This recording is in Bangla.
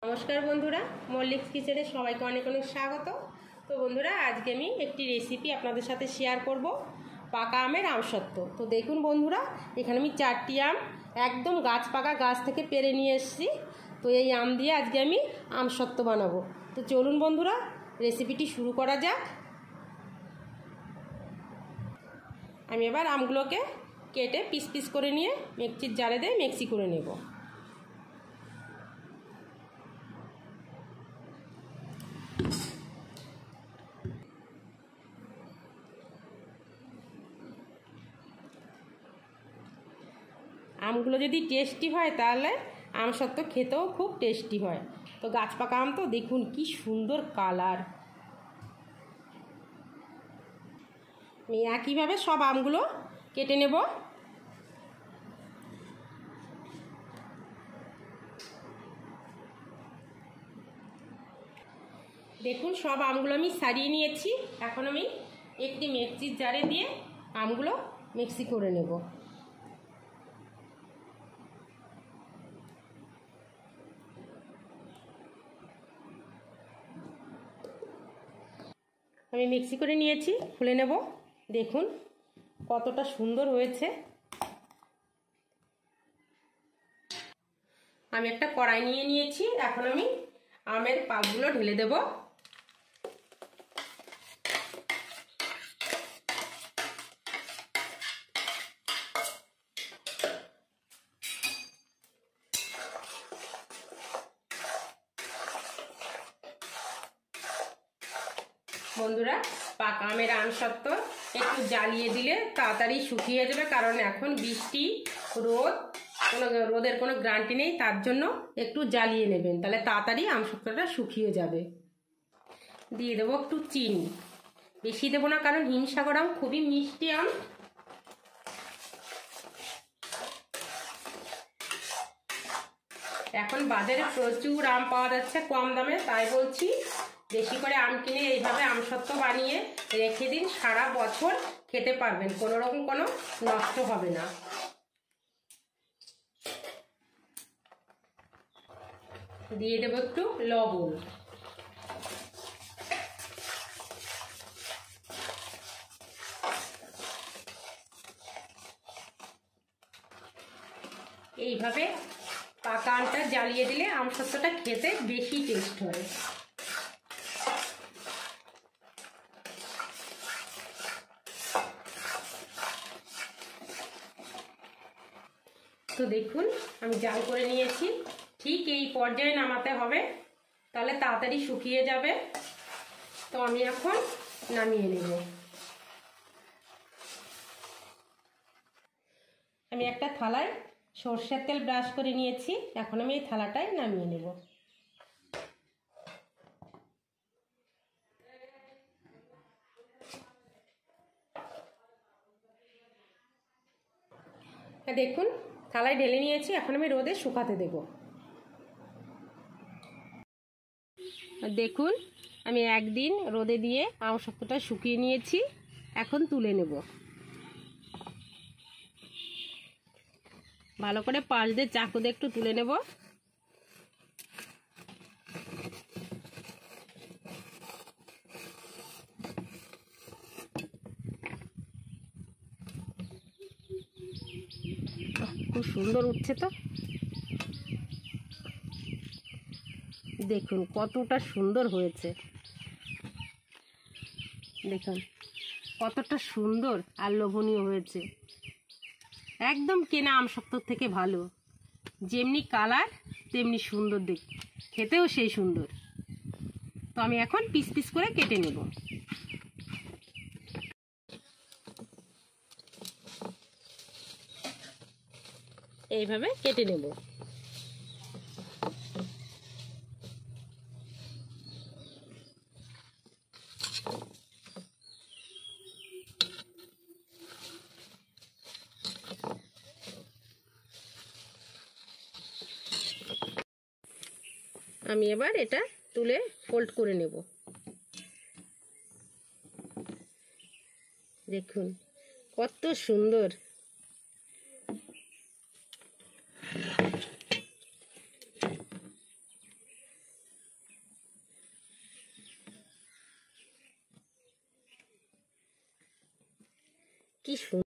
নমস্কার বন্ধুরা, মল্লিক্স কিচেনে সবাইকে অনেক অনেক স্বাগত। তো বন্ধুরা, আজকে আমি একটি রেসিপি আপনাদের সাথে শেয়ার করব, পাকা আমের আমসত্ত্ব। তো দেখুন বন্ধুরা, এখানে আমি 4টি আম একদম গাছ পাকা গাছ থেকে পেড়ে নিয়ে এসেছি। তো এই আম দিয়ে আজকে আমি আমসত্ত্ব বানাবো। তো চলুন বন্ধুরা, রেসিপিটি শুরু করা যাক। আমি এবার আমগুলোকে কেটে পিস পিস করে নিয়ে মিক্সির জারে দিয়ে মিক্সি করে নেব। আমগুলো যদি টেস্টি হয় তাহলে আমসত্ত্ব খেতেও খুব টেস্টি হয়। তো গাছ পাকা আম, তো দেখুন কি সুন্দর কালার। আমি একইভাবে সব আমগুলো কেটে নেব। দেখুন সব আমগুলো আমি ছাড়িয়ে নিয়েছি। এখন আমি একটি মিক্সির জারে দিয়ে আমগুলো মিক্সি করে নেব। আমি মিক্সি করে নিয়েছি, খুলে নেব। দেখুন কতটা সুন্দর হয়েছে। আমি একটা কড়াই নিয়ে নিয়েছি। এখন আমি আমের পাকগুলো ঢেলে দেব। বন্ধুরা, পাকা আমের আমসত্ত্ব একটু জ্বালিয়ে দিলে তাড়াতাড়ি শুকিয়ে যাবে, কারণ এখন বৃষ্টি, রোদের কোনো গ্যারান্টি নেই। তার জন্য একটু জ্বালিয়ে নেবেন, তাহলে তাড়াতাড়ি আমসত্ত্বটা শুকিয়ে যাবে। দিয়ে দেবো একটু চিনি, বেশি দেবো না, কারণ হিমসাগর আম খুবই মিষ্টি আম। এখন বাজারে প্রচুর আম পাওয়া যাচ্ছে কম দামে, তাই বলছি বেশি করে আম কিনে এইভাবে আমসত্ত্ব বানিয়ে রেখে দিন, সারা বছর খেতে পারবেন, কোনো রকম কোনো নষ্ট হবে না। দিয়ে দেবো একটু লবণ। এইভাবে পাকা আমটা জ্বালিয়ে দিলে আমসত্ত্বটা খেতে বেশি টেস্ট হয়। তো দেখুন আমি জাল করে নিয়েছি। ঠিক এই পর্যায়ে নামাতে হবে, তাহলে তাড়াতাড়ি শুকিয়ে যাবে। তো আমি এখন নামিয়ে নেব। আমি একটা থালায় সরষের তেল ব্রাশ করে নিয়েছি। এখন আমি এই থালাটায় নামিয়ে নেব। দেখুন থালায় ঢেলে নিয়েছি। এখন আমি রোদে শুকাতে দেব। দেখুন আমি একদিন রোদে দিয়ে আমসত্ত্বটা শুকিয়ে নিয়েছি। এখন তুলে নেব। ভালো করে পাশ দিয়ে চাকু দিয়ে একটু তুলে নেব। খুব সুন্দর উঠছে। তো দেখুন কতটা সুন্দর হয়েছে। দেখুন কতটা সুন্দর আর লোভনীয় হয়েছে। একদম কেনা আমসত্ত্বর থেকে ভালো, যেমনি কালার তেমনি সুন্দর, দেখতে খেতেও সেই সুন্দর। তো আমি এখন পিস পিস করে কেটে নেব। এইভাবে কেটে নেব। আমি এবার এটা তুলে ফোল্ড করে নেব। দেখুন কত সুন্দর। কি সুন্দর।